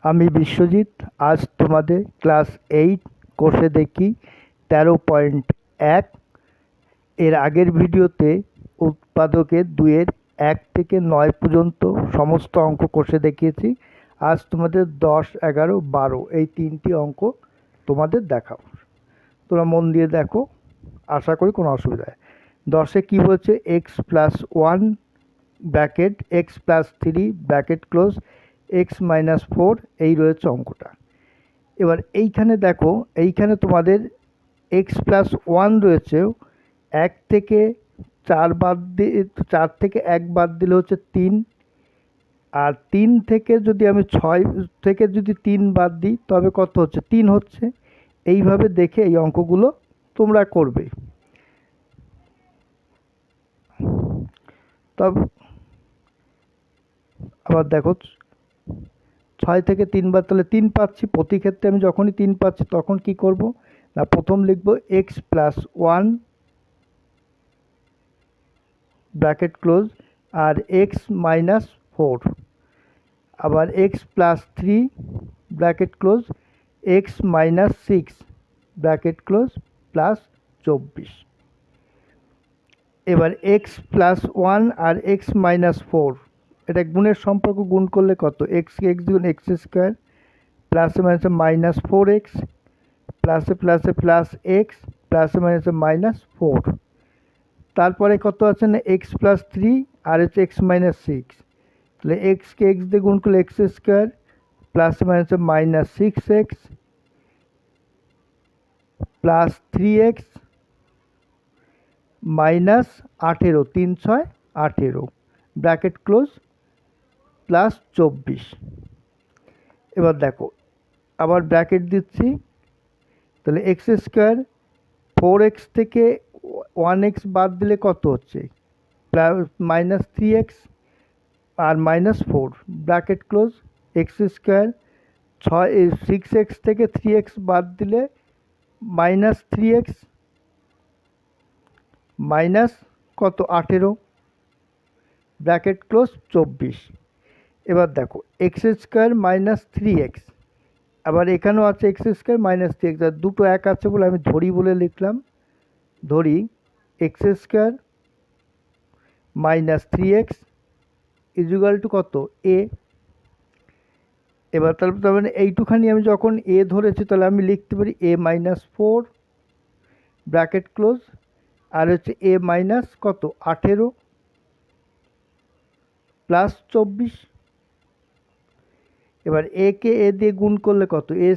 আমি বিশ্বজিৎ। আজ তোমাদের ক্লাস 8 কোর্সে দেখি 13.1। এর আগের ভিডিওতে উৎপাদকের 2-এর 1 থেকে 9 পর্যন্ত সমস্ত অঙ্ক কোর্সে দেখিয়েছি। আজ তোমাদের 10, 11, 12 এই 3টি অঙ্ক তোমাদের দেখাবো। তোমরা মন দিয়ে দেখো, আশা করি কোনো অসুবিধা নেই। 10-এ কী বলছে? x+1 bracket x+3 bracket close x-4 এই রয়েছে অঙ্কটা। এবার এইখানে দেখো, এইখানে তোমাদের x+1 রয়েছে, 1 থেকে 4 বাদ দিয়ে 4 থেকে 1 বাদ দিলে হচ্ছে 3, আর 3 থেকে যদি আমি 6 থেকে যদি 3 বাদ দিই তবে কত হচ্ছে? 3 হচ্ছে। এইভাবে দেখে এই অঙ্কগুলো তোমরা করবে। তবে আবার দেখো, 6 থেকে 3 বাদ তাহলে 3 পাচ্ছি। প্রতি ক্ষেত্রে আমি যখনই 3 পাচ্ছি তখন কি করব না, প্রথম লিখব x+1 ব্র্যাকেট ক্লোজ আর x-4, আবার x+3 bracket close x-6 bracket close plus 24। এবার x+1 আর x-4 এটা গুণের সম্পর্ক, গুণ করলে কত? x গুণ x² প্লাসে মাইনাসে -4x প্লাসে প্লাসে প্লাস x প্লাসে মাইনাসে -4। তারপরে কত আছে না, x+3 আর হচ্ছে x-6। তাহলে কে x দিয়ে গুণ করলে x² প্লাসে মাইনাসে -6x plus 3x minus 18, 3 6 18 bracket close plus 24। এবার দেখো, আবার ব্র্যাকেট দিচ্ছি, তাহলে x² 4x থেকে 1x বাদ দিলে কত হচ্ছে? -3x আর -4 ব্র্যাকেট ক্লোজ x² 6x থেকে 3x বাদ দিলে -3x মাইনাস কত? 18 ব্র্যাকেট ক্লোজ 24। এবার দেখো x² -3x, আবার এখানেও আছে x² -3x, আর দুটো এক আছে বলে আমি ধরি বলে লিখলাম। ধরি x² -3x ইজুগাল টু কত? a। এবার তার মানে এইটুখানি আমি যখন a ধরেছি তাহলে আমি লিখতে পারি a-4 ব্র্যাকেট ক্লোজ আর হচ্ছে a মাইনাস কত? 18 প্লাস 24। এবার a কে a দিয়ে গুণ করলে কত? a²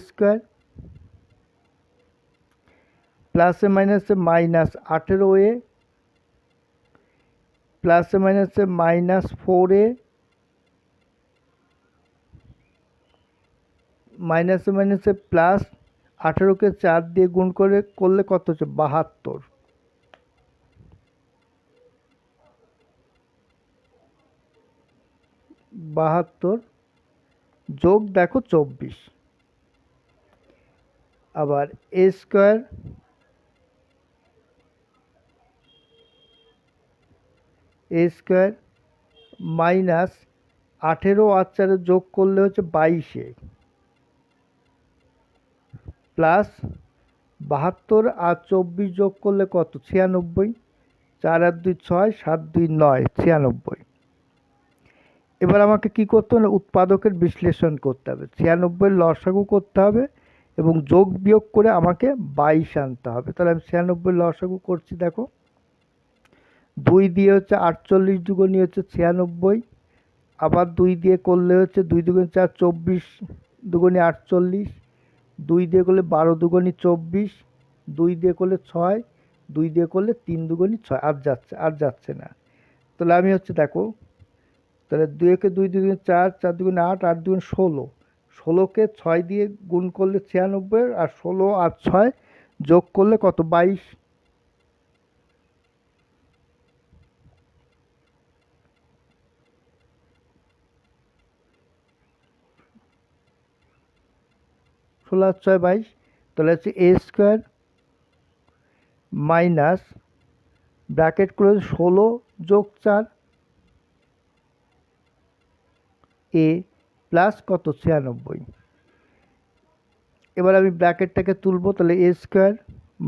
প্লাসে মাইনাসে -18a প্লাসে মাইনাসে -4a মাইনাসে মাইনাসে প্লাস 18কে 4 দিয়ে গুণ করলে কত হচ্ছে? 72। যোগ দেখো 24। আবার a² মাইনাস 18 আর 4 যোগ করলে হচ্ছে 22 প্লাস 72 আর 24 যোগ করলে কত? 96। 4 আর 2 6, 7 2 9, 96। এবার আমাকে কি করতে হবে? উৎপাদকের বিশ্লেষণ করতে হবে, 96 লসাগু করতে হবে এবং যোগ বিয়োগ করে আমাকে 22 আনতে হবে। তাহলে আমি 96 লসাগু করছি। দেখো, 2 দিয়ে হচ্ছে 48 দুগুণী হচ্ছে 96, আবার 2 দিয়ে করলে হচ্ছে 2 দুগুণে 4, 24 দুগুণে 48, 2 দিয়ে করলে 12 দুগুণী 24, 2 দিয়ে করলে 6, 2 দিয়ে করলে 3 দুগুণী 6, আর যাচ্ছে না। তাহলে আমি হচ্ছে দেখো, তাহলে 2 2 দুগুণে 4, 4 দুগুণে 8, 8 দুগুণে 16, 16কে 6 দিয়ে গুণ করলে 96, আর 16 আর 6 যোগ করলে কত? 22। 16 আর 6 22। তাহলে হচ্ছে a² মাইনাস ব্র্যাকেট ক্লোজ 16 যোগ 4 a প্লাস কত 96। এবার আমি ব্র্যাকেটটাকে তুলব, তাহলে এ স্কোয়ার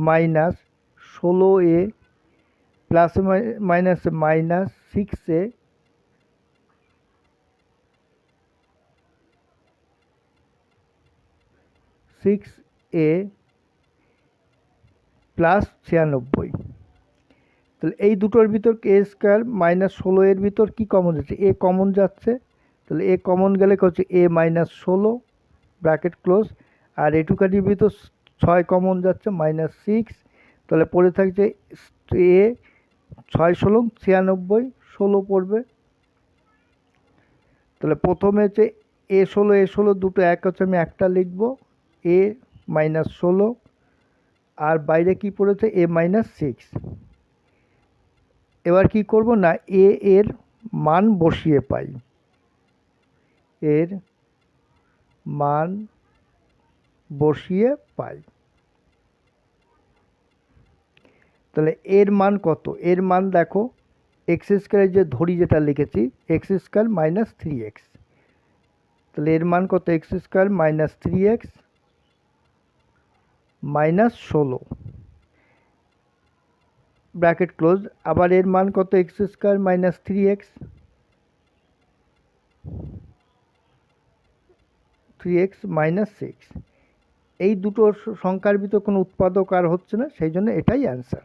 মাইনাস 16a প্লাস মাইনাসে মাইনাস 6a প্লাস 96। তাহলে এই দুটোর ভিতর এ স্কোয়ার মাইনাস 16 এর ভিতর কি কমন যাচ্ছে, এ কমন যাচ্ছে, তাহলে এ কমন গেলে হচ্ছে এ মাইনাস 16 ব্র্যাকেট ক্লোজ, আর এটুকাটির ভিতর 6 কমন যাচ্ছে মাইনাস 6, তাহলে পড়ে থাকছে এ 6 16 96, 16 পড়বে। তাহলে প্রথমে হচ্ছে এ 16 দুটো এক হচ্ছে, আমি একটা লিখব এ মাইনাস 16, আর বাইরে কি পড়েছে এ মাইনাস 6। এবার কি করব না এর মান বসিয়ে পাই, এর মান বসিয়ে পাই। তাহলে এর মান কত, এর মান দেখো এক্স স্কোয়ারের যে ধরি যেটা লিখেছি এক্স স্কোয়ার মাইনাস 3x, তাহলে এর মান কত x square minus 3x minus 16 bracket close, আবার এর মান কত x square minus 3x minus 6। এই দুটো সংখ্যার ভিতর কোনো উৎপাদক আর হচ্ছে না, সেই জন্য এটাই অ্যান্সার।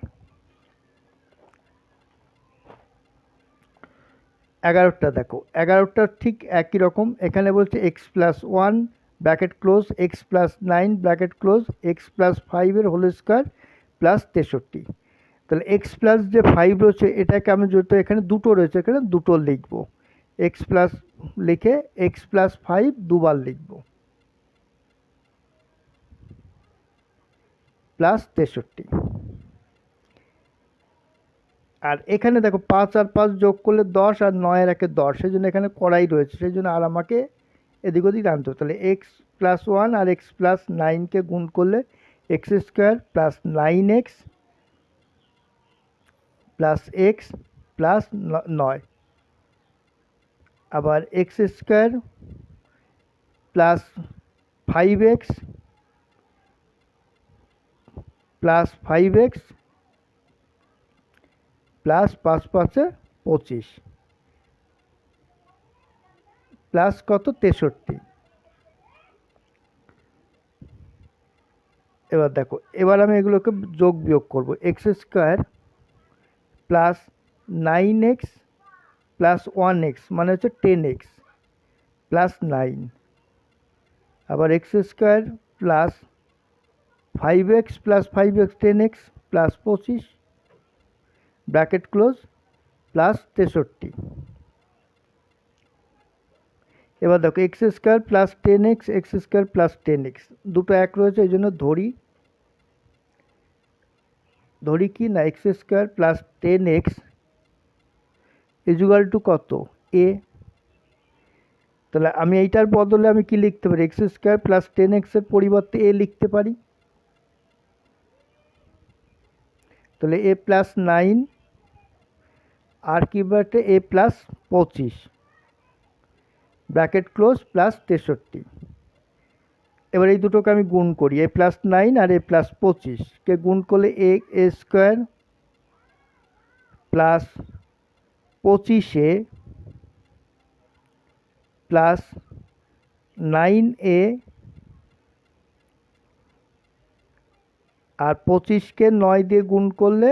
11টা দেখো, 11টা ঠিক একই রকম, এখানে বলছে x plus 1 bracket close x plus 9 bracket close x plus 5 whole square plus 63। তাহলে এক্স প্লাস যে 5 রয়েছে এটাকে আমি যেহেতু এখানে দুটো রয়েছে এখানে দুটো লিখব, এক্স প্লাস লিখে এক্স প্লাস 5 দুবার লিখব প্লাস 63। আর এখানে দেখো 5 আর 5 যোগ করলে 10 আর 9 এর একে 10, সেই জন্য এখানে কড়াই রয়েছে, সেই জন্য আর আমাকে এদিক ওদিক আনতে হবে। তাহলে এক্স প্লাস 1 আর এক্স প্লাস 9কে গুণ করলে x square plus 9x plus x plus 9, আবার x square plus 5x plus 5x plus 5 5 25 plus কত 63। এবার দেখো, এবার আমি এগুলোকে যোগ বিয়োগ করব, x square plus 9x plus 1x মানে হচ্ছে 10x প্লাস 9, আবার x square plus 5x plus 5x 10x plus 25 bracket close plus 63। এবার দেখো x square plus 10x x square plus 10x দুটো এক রয়েছে, এই জন্য ধরি কি না x square plus 10x equal two কত এ। তাহলে আমি এইটার বদলে আমি কি লিখতে পারি, এক্স স্কোয়ার প্লাস 10x এর পরিবর্তে এ লিখতে পারি, তাহলে এ প্লাস 9 আর কি বলতে এ প্লাস 25 ব্র্যাকেট ক্লোজ প্লাস 63। এবার এই দুটোকে আমি গুণ করি, এ প্লাস 9 আর এ প্লাস 25কে গুণ করলে A square plus 25a plus 9a আর 25কে 9 দিয়ে গুণ করলে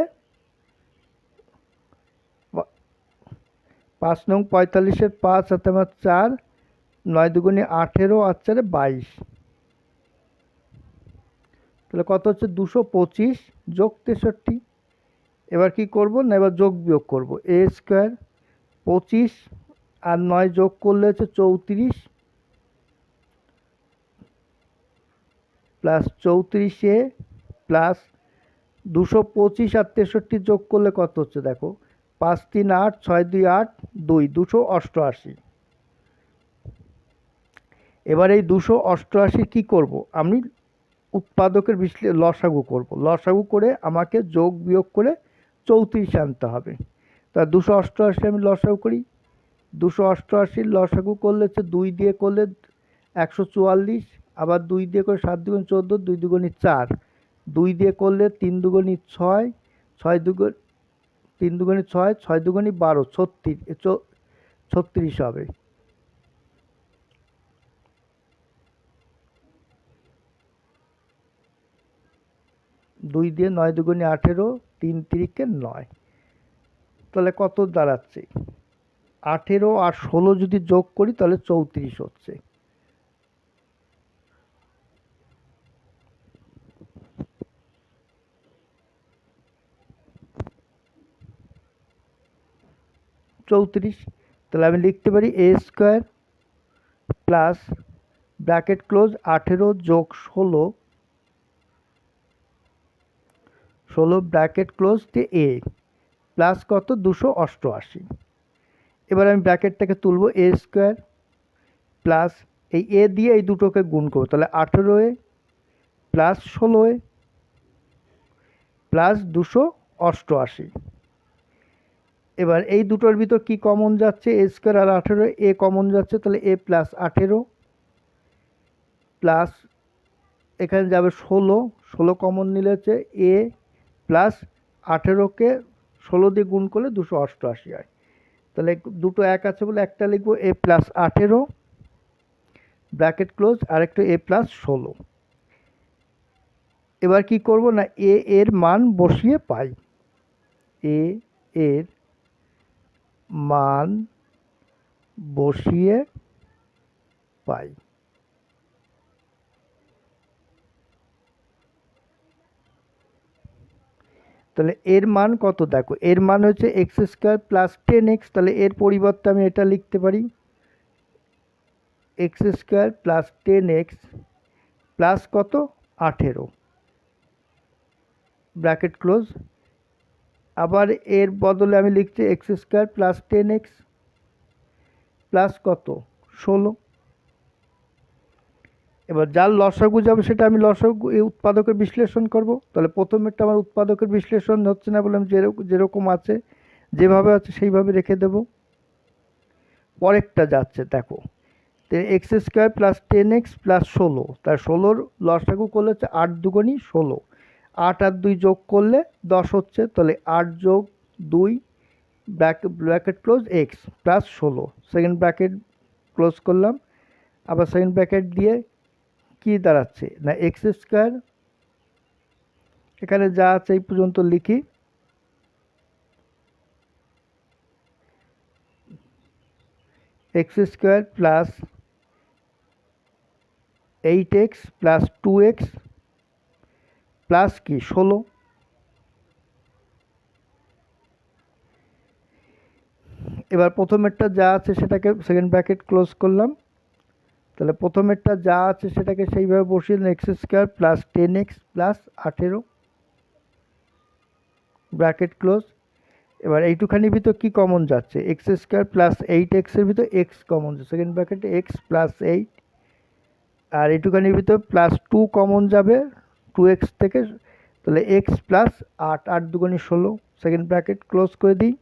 5 নং 45-এর 5 হাতে আমার 4, 9 দুগুণে 18 আর 4 22, তাহলে কত হচ্ছে 225 যোগ 63। এবার কি করব না এবার যোগ বিয়োগ করব, এ স্কোয়ার 25 আর 9 যোগ করলে হচ্ছে 34 প্লাস 34a প্লাস 225 আর 63 যোগ করলে কত হচ্ছে দেখো 5 3 8 6 2 8 2 288। এবার এই 288 কি করব, আমি উৎপাদকের লসাগু করব, লসাগু করে আমাকে যোগ বিয়োগ করে 34 আনতে হবে। তা 288 আমি লসাগু করি, 288 লসাগু করলে হচ্ছে 2 দিয়ে করলে 144, আবার 2 দিয়ে করে 7 দুগুণ 14, 2 দুগুণে 4, 2 দিয়ে করলে 3 দুগুণে 6, 6 দুগুণ 3 দুগুণে 6, 6 দুগুণে 12, 36 হবে। দুই দিয়ে 9 দুগুণে 18, 3 তিরিকে 9, তাহলে কত দাঁড়াচ্ছে? 18 আর 16 যদি যোগ করি তাহলে 34 হচ্ছে। তাহলে আমি লিখতে পারি a square plus bracket close 18 যোগ 16 ব্র্যাকেট ক্লোজ দিয়ে a প্লাস কত 288। এবার আমি ব্র্যাকেটটাকে তুলব, a স্কোয়ার প্লাস এই a দিয়ে এই দুটোকে গুণ করবো, তাহলে 18a প্লাস 16a প্লাস 288। এবার এই দুটোর ভিতর কি কমন যাচ্ছে? a স্কোয়ার আর 18, a কমন যাচ্ছে, তাহলে a প্লাস 18 প্লাস এখানে যাবে 16 কমন নিলে হচ্ছে a প্লাস 18কে 16 দিয়ে গুণ করলে 288 হয়। তাহলে দুটো এক আছে বলে একটা লিখবো a প্লাস 18 ব্র্যাকেট ক্লোজ, আর একটা a প্লাস 16। এবার কি করব না, a এর মান বসিয়ে পাই, a এর মান বসিয়ে পাই। তাহলে এর মান কত? দেখো এর মান হচ্ছে এক্স স্কোয়ার প্লাস 10x, তাহলে এর পরিবর্তে আমি এটা লিখতে পারি x square plus 10x plus কত 18 ব্র্যাকেট ক্লোজ। আবার এর বদলে আমি লিখছি x square plus 10x plus কত 16। এবার যার লসাগু যাবে সেটা আমি লসাগু এই উৎপাদকের বিশ্লেষণ করব। তাহলে প্রথমেরটা আমার উৎপাদকের বিশ্লেষণ হচ্ছে না বলে আমি যেরকম আছে যেভাবে আছে সেইভাবে রেখে দেব। পরেরটা যাচ্ছে দেখো, x square plus 10x plus 16, তার 16 লসাগু করলে হচ্ছে 8 দুগুণী 16, 8 আর 2 যোগ করলে 10 হচ্ছে, তাহলে 8 যোগ 2 bracket close x plus 16, second bracket close করলাম। আবার সেকেন্ড ব্র্যাকেট দিয়ে কি দাঁড়াচ্ছে না এক্স স্কোয়ার, এখানে যা আছে এই পর্যন্ত লিখি, x square plus 8x plus 2x plus কি 16। এবার প্রথমেরটা যা আছে সেটাকে সেকেন্ড ব্র্যাকেট ক্লোজ করলাম, তাহলে প্রথমেরটা যা আছে সেটাকে সেইভাবে বসিয়ে x square plus 10x plus 18 bracket close. এবার এইটুখানির ভিতর কি কমন যাচ্ছে? এক্স স্কোয়ার প্লাস 8x এর ভিতর এক্স কমন যাচ্ছে, সেকেন্ড ব্র্যাকেটে এক্স প্লাস 8, আর এইটুখানির ভিতর প্লাস 2 কমন যাবে 2x থেকে, তাহলে x plus 8, 8 দুগুণী 16, second bracket close করে দিই।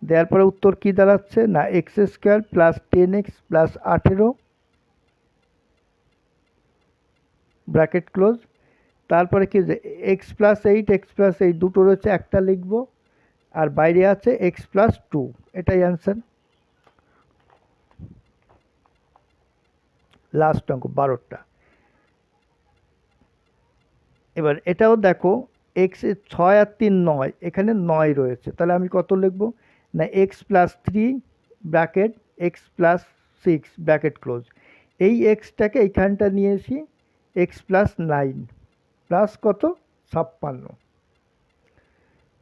দেওয়ার পরে উত্তর কি দাঁড়াচ্ছে না x square plus 10x plus 18 bracket close. তারপরে কি এক্স প্লাস 8 দুটো রয়েছে, একটা লিখব, আর বাইরে আছে এক্স প্লাস 2, এটাই অ্যান্সার। লাস্ট অঙ্ক 12টা। এবার এটাও দেখো এক্স 6 আর 3 9, এখানে 9 রয়েছে, তাহলে আমি কত লিখব না x plus 3 bracket x plus 6 bracket close. এই এক্সটাকে এইখানটা নিয়ে এসি এক্স প্লাস 9 প্লাস কত 56,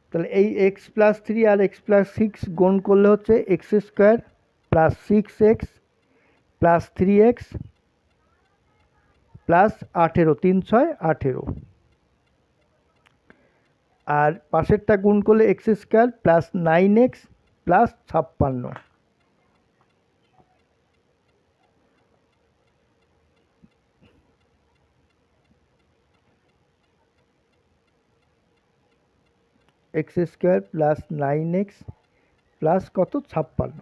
তাহলে এই এক্স প্লাস 3 আর এক্স প্লাস 6 গুণ করলে হচ্ছে x square plus 6x plus 3x plus 18, 3 6 18, আর পাশেরটা গুণ করলে x square plus 9x plus 56। X square plus 9x plus কত 56।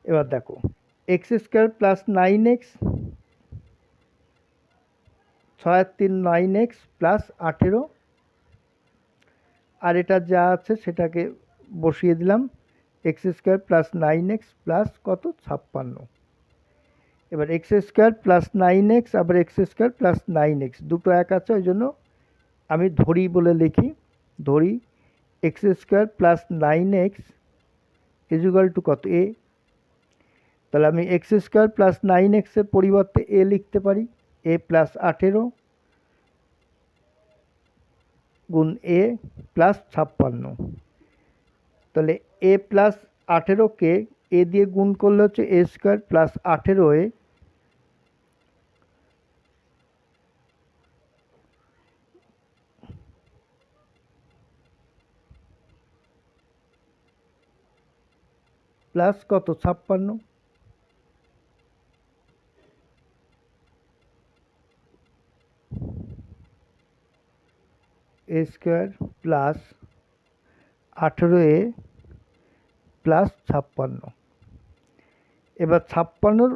এবার দেখো এক্স স্কোয়ার প্লাস 9x, 6 আর 3 9x প্লাস 18, আর এটা যা আছে সেটাকে বসিয়ে দিলাম, x square plus 9x plus কত 56। এবার এক্স স্কোয়ার প্লাস 9x আবার এক্স স্কোয়ার প্লাস 9x দুটো এক আছে, ওই জন্য আমি ধরি বলে লিখি, ধরি x square plus 9x equal to কত এ। তাহলে আমি এক্স স্কোয়ার প্লাস 9x এর পরিবর্তে এ লিখতে পারি, এ প্লাস 18 গুণ এ প্লাস 56। তাহলে এ প্লাস 18কে এ দিয়ে গুণ করলে হচ্ছে এ স্কোয়ার প্লাস 18 প্লাস কত 56। এ স্কোয়ার প্লাস 18 প্লাস 56। এবার 56-র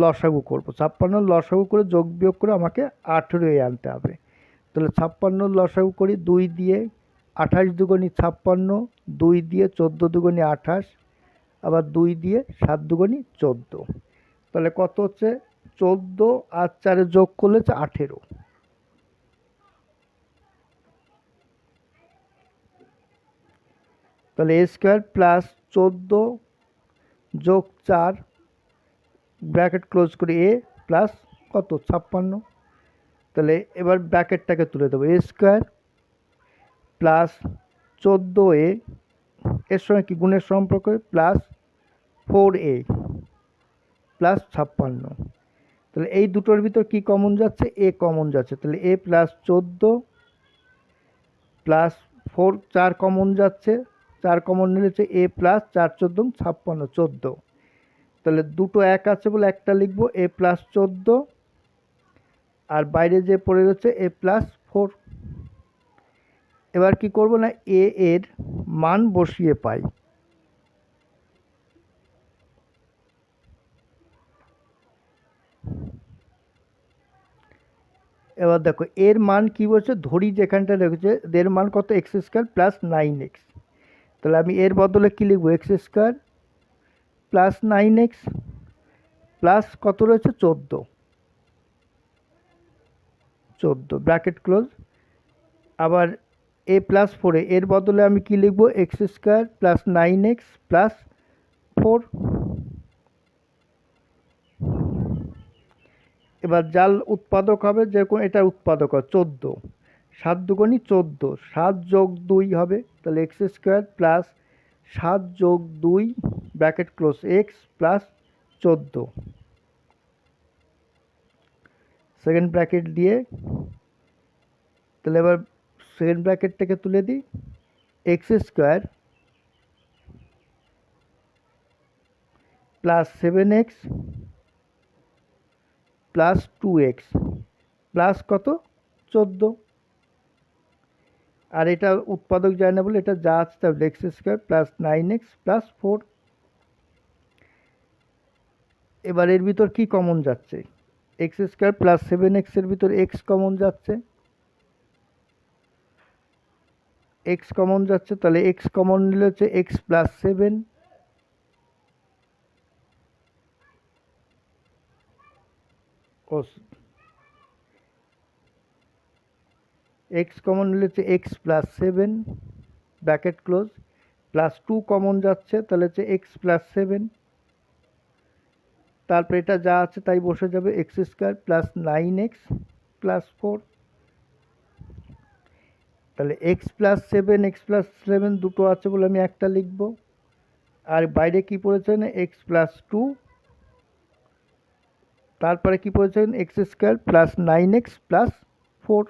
লসাগু করব, 56-র লসাগু করে যোগ বিয়োগ করে আমাকে 18 আনতে হবে। তাহলে 56-র লসাগু করি, 2 দিয়ে 28 দুগুণী 56, 2 দিয়ে 14 দুগুণী 28, আবার 2 দিয়ে 7 দুগুণী 14। তাহলে কত হচ্ছে 14 আর 4 যোগ করলে হচ্ছে 18। তাহলে এ স্কোয়ার প্লাস 14 যোগ 4 ব্র্যাকেট ক্লোজ করে এ প্লাস কত 56। তাহলে এবার ব্র্যাকেটটাকে তুলে দেবো, এ স্কোয়ার প্লাস 14a এর সঙ্গে কি গুণের সম্পর্ক প্লাস 4a প্লাস 56। তাহলে এই দুটোর ভিতর কি কমন যাচ্ছে, এ কমন যাচ্ছে, তাহলে এ প্লাস 14 প্লাস 4 4 কমন যাচ্ছে, 4 কমন নিলে হচ্ছে এ প্লাস 4 14 56 14। তাহলে দুটো এক আছে বলে একটা লিখবো এ প্লাস 14, আর বাইরে যে পড়ে রয়েছে এ প্লাস 4। এবার কি করব না এ এর মান বসিয়ে পাই, এবার দেখো এর মান কি বলছে, ধরি যেখানটা রেখেছে এর মান কত এক্স স্কোয়ার প্লাস 9x। তাহলে আমি এর বদলে কি লিখবো, x square plus 9x plus কত রয়েছে 14 ব্র্যাকেট ক্লোজ, আবার এ প্লাস 4 এর বদলে আমি কি লিখবো, x square plus 9x plus 4। এবার জাল উৎপাদক হবে, যেরকম এটা উৎপাদক হয় 14, 7 দুগুণী 14, 7 যোগ 2 হবে, তাহলে এক্স স্কোয়ার প্লাস 7 যোগ 2 bracket close x plus 14 second bracket দিয়ে। তাহলে এবার সেকেন্ড ব্র্যাকেটটাকে তুলে দিই, x square plus 7x plus 2x plus কত 14, আর এটা উৎপাদক যায় না বলে এটা যা আছে তাহলে x square plus 9x plus 4। এবার এর ভিতর কি কমন যাচ্ছে, এক্স স্কোয়ার প্লাস 7x এর ভিতর এক্স কমন যাচ্ছে, এক্স কমন যাচ্ছে, তাহলে এক্স কমন নিলে হচ্ছে এক্স প্লাস 7, এক্স কমন নিলে হচ্ছে x plus 7 bracket close, plus 2 common যাচ্ছে তাহলে হচ্ছে এক্স প্লাস 7, তারপর এটা যা আছে তাই বসে যাবে, x square plus 9x plus 4। তাহলে এক্স প্লাস 7 দুটো আছে বলে আমি একটা লিখব, আর বাইরে কি পড়েছে না এক্স প্লাস 2, তারপরে কি পড়েছেন x square plus 9x plus 4।